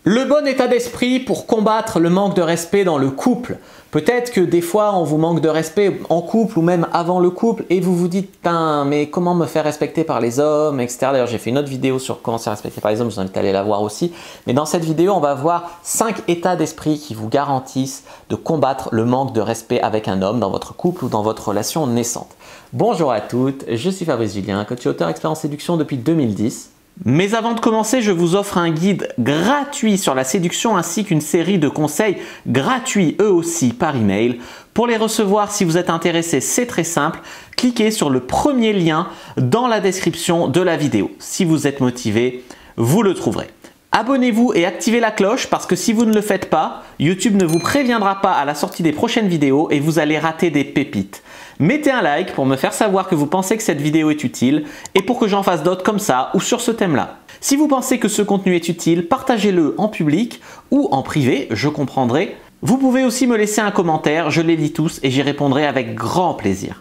Le bon état d'esprit pour combattre le manque de respect dans le couple. Peut-être que des fois on vous manque de respect en couple ou même avant le couple et vous vous dites putain mais comment me faire respecter par les hommes, etc. D'ailleurs j'ai fait une autre vidéo sur comment se faire respecter par les hommes, je vous invite à aller la voir aussi. Mais dans cette vidéo on va voir 5 états d'esprit qui vous garantissent de combattre le manque de respect avec un homme dans votre couple ou dans votre relation naissante. Bonjour à toutes, je suis Fabrice Julien, coach et auteur expert en séduction depuis 2010. Mais avant de commencer, je vous offre un guide gratuit sur la séduction ainsi qu'une série de conseils gratuits eux aussi par email. Pour les recevoir, si vous êtes intéressé, c'est très simple. Cliquez sur le premier lien dans la description de la vidéo. Si vous êtes motivé, vous le trouverez. Abonnez-vous et activez la cloche parce que si vous ne le faites pas, YouTube ne vous préviendra pas à la sortie des prochaines vidéos et vous allez rater des pépites. Mettez un like pour me faire savoir que vous pensez que cette vidéo est utile et pour que j'en fasse d'autres comme ça ou sur ce thème-là. Si vous pensez que ce contenu est utile, partagez-le en public ou en privé, je comprendrai. Vous pouvez aussi me laisser un commentaire, je les lis tous et j'y répondrai avec grand plaisir.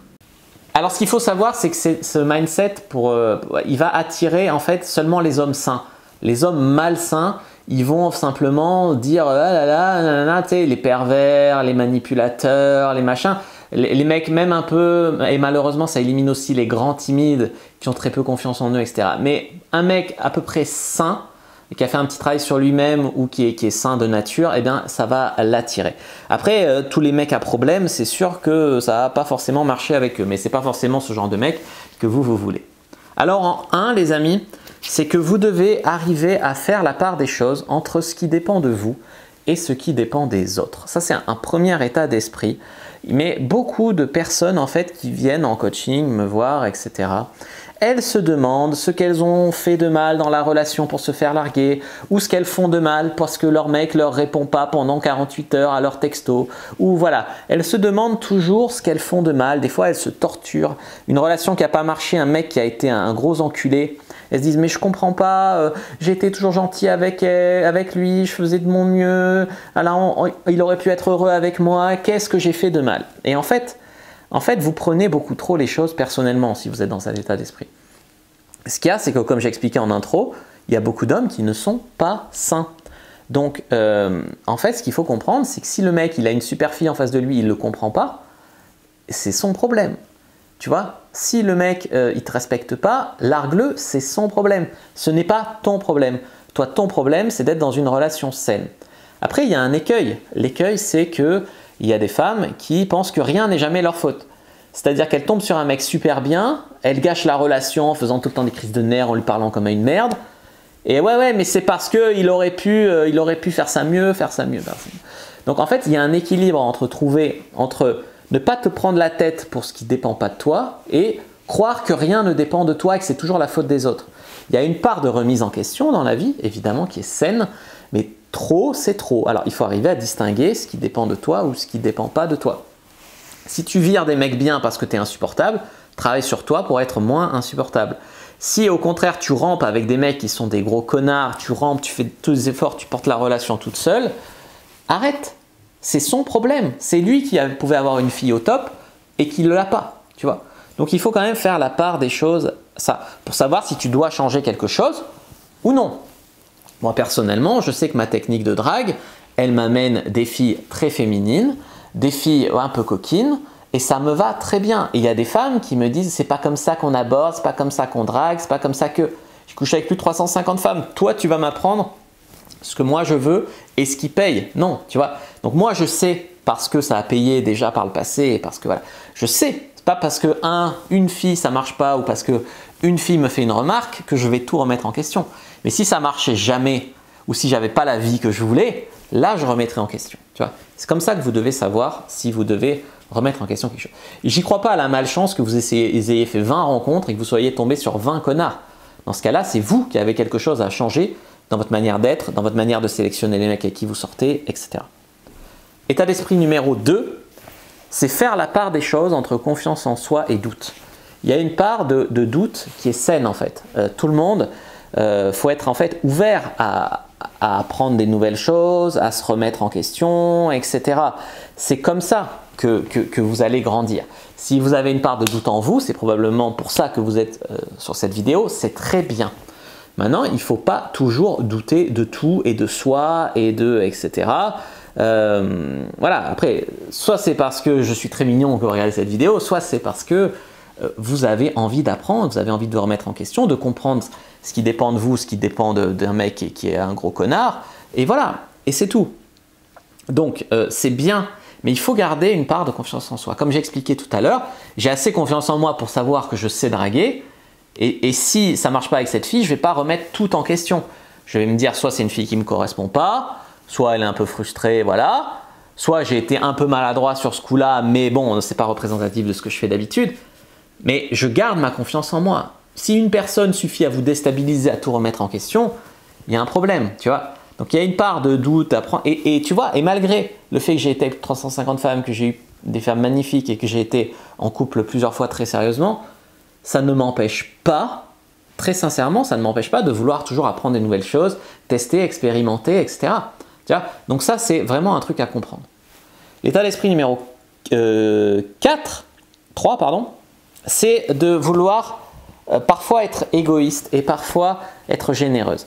Alors ce qu'il faut savoir, c'est que ce mindset, il va attirer en fait seulement les hommes sains. Les hommes malsains, ils vont simplement dire ah là là, nanana, tu sais, les pervers, les manipulateurs, les machins. Les mecs même un peu, et malheureusement ça élimine aussi les grands timides qui ont très peu confiance en eux, etc. Mais un mec à peu près sain, et qui a fait un petit travail sur lui-même ou qui est sain de nature, eh bien ça va l'attirer. Après, tous les mecs à problème, c'est sûr que ça va pas forcément marcher avec eux, mais c'est pas forcément ce genre de mec que vous voulez. Alors en 1, les amis, c'est que vous devez arriver à faire la part des choses entre ce qui dépend de vous et ce qui dépend des autres. Ça, c'est un premier état d'esprit. Mais beaucoup de personnes en fait qui viennent en coaching me voir, etc. Elles se demandent ce qu'elles ont fait de mal dans la relation pour se faire larguer ou ce qu'elles font de mal parce que leur mec leur répond pas pendant 48 heures à leur texto. Ou voilà, elles se demandent toujours ce qu'elles font de mal. Des fois, elles se torturent. Une relation qui n'a pas marché, un mec qui a été un gros enculé. Elles se disent mais je comprends pas, j'étais toujours gentil avec lui, je faisais de mon mieux, alors il aurait pu être heureux avec moi, qu'est-ce que j'ai fait de mal? Et en fait, vous prenez beaucoup trop les choses personnellement si vous êtes dans cet état d'esprit. Ce qu'il y a, c'est que comme j'ai expliqué en intro, il y a beaucoup d'hommes qui ne sont pas sains. Donc en fait, ce qu'il faut comprendre, c'est que si le mec il a une super fille en face de lui, il ne le comprend pas, c'est son problème. Tu vois, si le mec il te respecte pas, largue-le, c'est son problème. Ce n'est pas ton problème. Toi, ton problème, c'est d'être dans une relation saine. Après, il y a un écueil. L'écueil, c'est qu'il y a des femmes qui pensent que rien n'est jamais leur faute. C'est-à-dire qu'elles tombent sur un mec super bien, elles gâchent la relation en faisant tout le temps des crises de nerfs, en lui parlant comme à une merde. Et ouais, mais c'est parce qu'il aurait pu faire ça mieux, faire ça mieux. Donc en fait, il y a un équilibre entre ne pas te prendre la tête pour ce qui ne dépend pas de toi et croire que rien ne dépend de toi et que c'est toujours la faute des autres. Il y a une part de remise en question dans la vie, évidemment, qui est saine, mais trop, c'est trop. Alors, il faut arriver à distinguer ce qui dépend de toi ou ce qui ne dépend pas de toi. Si tu vires des mecs bien parce que tu es insupportable, travaille sur toi pour être moins insupportable. Si au contraire, tu rampes avec des mecs qui sont des gros connards, tu rampes, tu fais tous les efforts, tu portes la relation toute seule, arrête. C'est son problème. C'est lui qui pouvait avoir une fille au top et qui ne l'a pas. Tu vois. Donc il faut quand même faire la part des choses pour savoir si tu dois changer quelque chose ou non. Moi personnellement, je sais que ma technique de drague, elle m'amène des filles très féminines, des filles un peu coquines et ça me va très bien. Et il y a des femmes qui me disent c'est pas comme ça qu'on aborde, c'est pas comme ça qu'on drague, c'est pas comme ça que… Je couche avec plus de 350 femmes. Toi, tu vas m'apprendre ce que moi je veux et ce qui paye. Non, tu vois. Donc moi je sais parce que ça a payé déjà par le passé et parce que voilà, je sais. C'est pas parce que une fille ça marche pas ou parce que une fille me fait une remarque que je vais tout remettre en question. Mais si ça marchait jamais ou si j'avais pas la vie que je voulais, là je remettrais en question. Tu vois. C'est comme ça que vous devez savoir si vous devez remettre en question quelque chose. J'y crois pas à la malchance que vous ayez fait 20 rencontres et que vous soyez tombé sur 20 connards. Dans ce cas-là, c'est vous qui avez quelque chose à changer dans votre manière d'être, dans votre manière de sélectionner les mecs avec qui vous sortez, etc. État d'esprit numéro 2, c'est faire la part des choses entre confiance en soi et doute. Il y a une part de doute qui est saine en fait. Tout le monde, faut être en fait ouvert à apprendre des nouvelles choses, à se remettre en question, etc. C'est comme ça que vous allez grandir. Si vous avez une part de doute en vous, c'est probablement pour ça que vous êtes sur cette vidéo, c'est très bien. Maintenant, il ne faut pas toujours douter de tout et de soi et de etc. Voilà, après, soit c'est parce que je suis très mignon que vous regardez cette vidéo, soit c'est parce que vous avez envie d'apprendre, vous avez envie de vous remettre en question, de comprendre ce qui dépend de vous, ce qui dépend d'un mec qui est un gros connard, et voilà, et c'est tout. Donc, c'est bien, mais il faut garder une part de confiance en soi. Comme j'ai expliqué tout à l'heure, j'ai assez confiance en moi pour savoir que je sais draguer, et si ça ne marche pas avec cette fille, je ne vais pas remettre tout en question. Je vais me dire, soit c'est une fille qui ne me correspond pas, soit elle est un peu frustrée, voilà, soit j'ai été un peu maladroit sur ce coup-là, mais bon, ce n'est pas représentatif de ce que je fais d'habitude. Mais je garde ma confiance en moi. Si une personne suffit à vous déstabiliser, à tout remettre en question, il y a un problème, tu vois. Donc il y a une part de doute à prendre. Et tu vois, et malgré le fait que j'ai été avec 350 femmes, que j'ai eu des femmes magnifiques et que j'ai été en couple plusieurs fois très sérieusement, ça ne m'empêche pas, très sincèrement, ça ne m'empêche pas de vouloir toujours apprendre des nouvelles choses, tester, expérimenter, etc. Tu vois. Donc ça, c'est vraiment un truc à comprendre. L'état d'esprit numéro 3, pardon, c'est de vouloir parfois être égoïste et parfois être généreuse.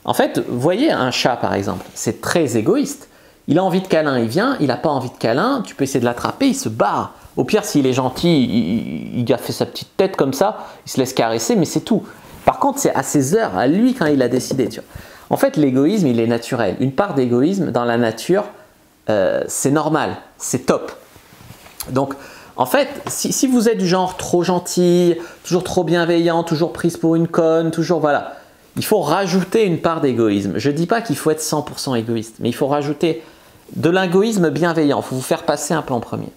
En fait, vous voyez un chat par exemple, c'est très égoïste. Il a envie de câlin, il vient, il n'a pas envie de câlin, tu peux essayer de l'attraper, il se barre. Au pire, s'il est gentil, il a fait sa petite tête comme ça, il se laisse caresser, mais c'est tout. Par contre, c'est à ses heures, à lui quand il a décidé. Tu vois. En fait, l'égoïsme, il est naturel. Une part d'égoïsme dans la nature, c'est normal, c'est top. Donc, en fait, si vous êtes du genre trop gentil, toujours trop bienveillant, toujours prise pour une conne, toujours voilà, il faut rajouter une part d'égoïsme. Je ne dis pas qu'il faut être 100% égoïste, mais il faut rajouter de l'égoïsme bienveillant. Il faut vous faire passer un peu en premier.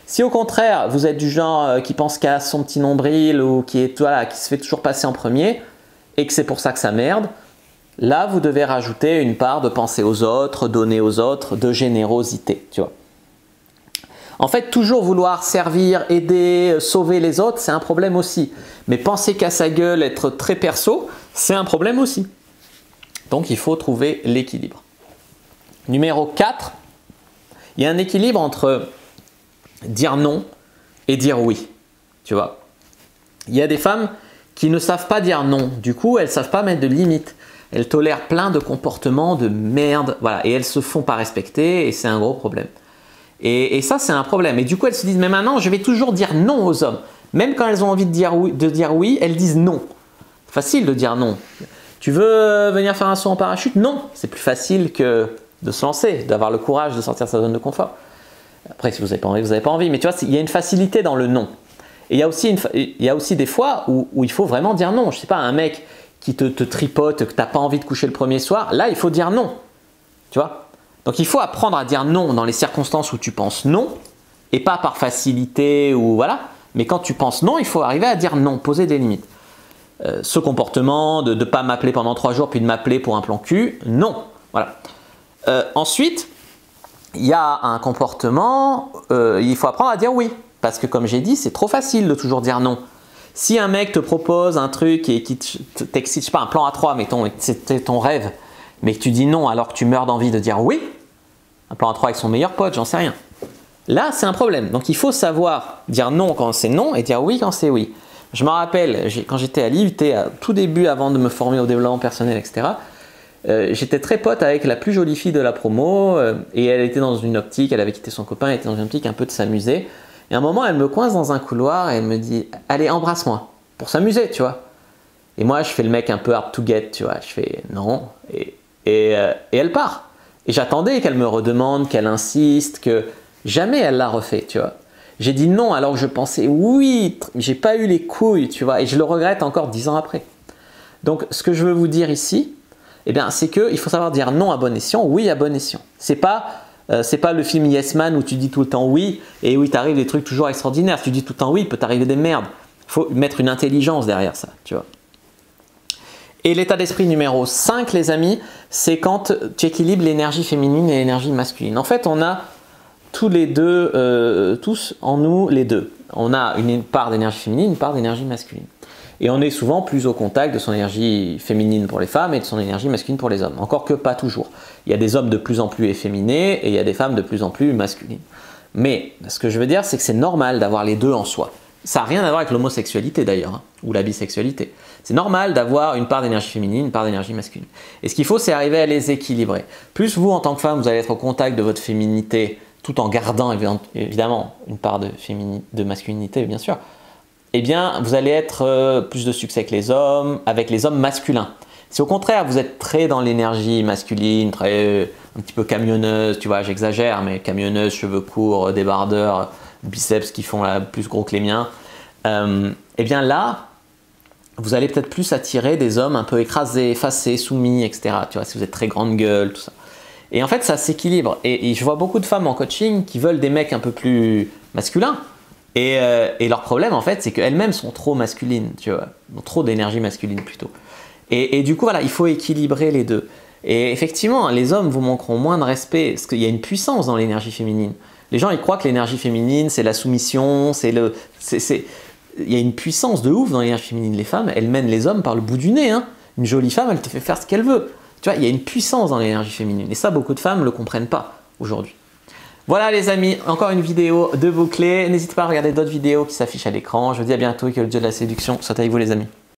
Si au contraire, vous êtes du genre qui pense qu'à son petit nombril ou qui se fait toujours passer en premier et que c'est pour ça que ça merde, là, vous devez rajouter une part de penser aux autres, donner aux autres, de générosité, tu vois. En fait, toujours vouloir servir, aider, sauver les autres, c'est un problème aussi. Mais penser qu'à sa gueule, être très perso, c'est un problème aussi. Donc, il faut trouver l'équilibre. Numéro 4, il y a un équilibre entre dire non et dire oui. Tu vois, il y a des femmes qui ne savent pas dire non. Du coup, elles ne savent pas mettre de limites. Elles tolèrent plein de comportements de merde. Voilà, et elles se font pas respecter et c'est un gros problème. Et ça, c'est un problème. Et du coup, elles se disent, mais maintenant, je vais toujours dire non aux hommes. Même quand elles ont envie de dire oui, elles disent non. C'est facile de dire non. Tu veux venir faire un saut en parachute? Non. C'est plus facile que de se lancer, d'avoir le courage de sortir de sa zone de confort. Après, si vous n'avez pas envie, vous n'avez pas envie. Mais tu vois, il y a une facilité dans le non. Et il y a aussi des fois où il faut vraiment dire non. Je ne sais pas, un mec qui te tripote, que tu n'as pas envie de coucher le premier soir, là, il faut dire non. Tu vois? Donc il faut apprendre à dire non dans les circonstances où tu penses non, et pas par facilité ou voilà, mais quand tu penses non, il faut arriver à dire non, poser des limites. Ce comportement de ne pas m'appeler pendant 3 jours puis de m'appeler pour un plan cul, non. Voilà. Ensuite, il y a un comportement, il faut apprendre à dire oui, parce que comme j'ai dit, c'est trop facile de toujours dire non. Si un mec te propose un truc et qui t'excite, je sais pas, un plan à 3, mettons, c'était ton rêve, mais que tu dis non alors que tu meurs d'envie de dire oui, un plan à 3 avec son meilleur pote, j'en sais rien. Là, c'est un problème. Donc, il faut savoir dire non quand c'est non et dire oui quand c'est oui. Je me rappelle, quand j'étais à l'IUT, tout début, avant de me former au développement personnel, etc., j'étais très pote avec la plus jolie fille de la promo et elle était dans une optique, elle avait quitté son copain, elle était dans une optique un peu de s'amuser. Et à un moment, elle me coince dans un couloir et elle me dit « Allez, embrasse-moi » pour s'amuser, tu vois. Et moi, je fais le mec un peu hard to get, tu vois. Je fais « Non ». Et elle part. Et j'attendais qu'elle me redemande, qu'elle insiste, que jamais elle l'a refait, tu vois. J'ai dit non alors que je pensais oui, j'ai pas eu les couilles, tu vois, et je le regrette encore 10 ans après. Donc, ce que je veux vous dire ici, eh bien, c'est qu'il faut savoir dire non à bon escient, oui à bon escient. C'est pas le film Yes Man où tu dis tout le temps oui et où il t'arrive des trucs toujours extraordinaires. Si tu dis tout le temps oui, il peut t'arriver des merdes. Il faut mettre une intelligence derrière ça, tu vois. Et l'état d'esprit numéro 5, les amis, c'est quand tu équilibres l'énergie féminine et l'énergie masculine. En fait, on a tous les deux, tous en nous les deux. On a une part d'énergie féminine, une part d'énergie masculine. Et on est souvent plus au contact de son énergie féminine pour les femmes et de son énergie masculine pour les hommes. Encore que pas toujours. Il y a des hommes de plus en plus efféminés et il y a des femmes de plus en plus masculines. Mais ce que je veux dire, c'est que c'est normal d'avoir les deux en soi. Ça n'a rien à voir avec l'homosexualité d'ailleurs, hein, ou la bisexualité. C'est normal d'avoir une part d'énergie féminine, une part d'énergie masculine. Et ce qu'il faut, c'est arriver à les équilibrer. Plus vous, en tant que femme, vous allez être au contact de votre féminité, tout en gardant évidemment une part de masculinité, bien sûr, eh bien, vous allez être plus de succès que avec les hommes masculins. Si au contraire, vous êtes très dans l'énergie masculine, un petit peu camionneuse, tu vois, j'exagère, mais camionneuse, cheveux courts, débardeur, biceps qui font plus gros que les miens, eh bien là, vous allez peut-être plus attirer des hommes un peu écrasés, effacés, soumis, etc. Tu vois, si vous êtes très grande gueule, tout ça. Et en fait, ça s'équilibre. Et je vois beaucoup de femmes en coaching qui veulent des mecs un peu plus masculins. Et leur problème, en fait, c'est qu'elles-mêmes sont trop masculines, tu vois, ont trop d'énergie masculine plutôt. Et du coup, voilà, il faut équilibrer les deux. Et effectivement, les hommes vous manqueront moins de respect, parce qu'il y a une puissance dans l'énergie féminine. Les gens, ils croient que l'énergie féminine, c'est la soumission, il y a une puissance de ouf dans l'énergie féminine. Les femmes, elles mènent les hommes par le bout du nez, hein. Une jolie femme, elle te fait faire ce qu'elle veut. Tu vois, il y a une puissance dans l'énergie féminine. Et ça, beaucoup de femmes ne le comprennent pas aujourd'hui. Voilà les amis, encore une vidéo de bouclée. N'hésitez pas à regarder d'autres vidéos qui s'affichent à l'écran. Je vous dis à bientôt et que le dieu de la séduction soit avec vous les amis.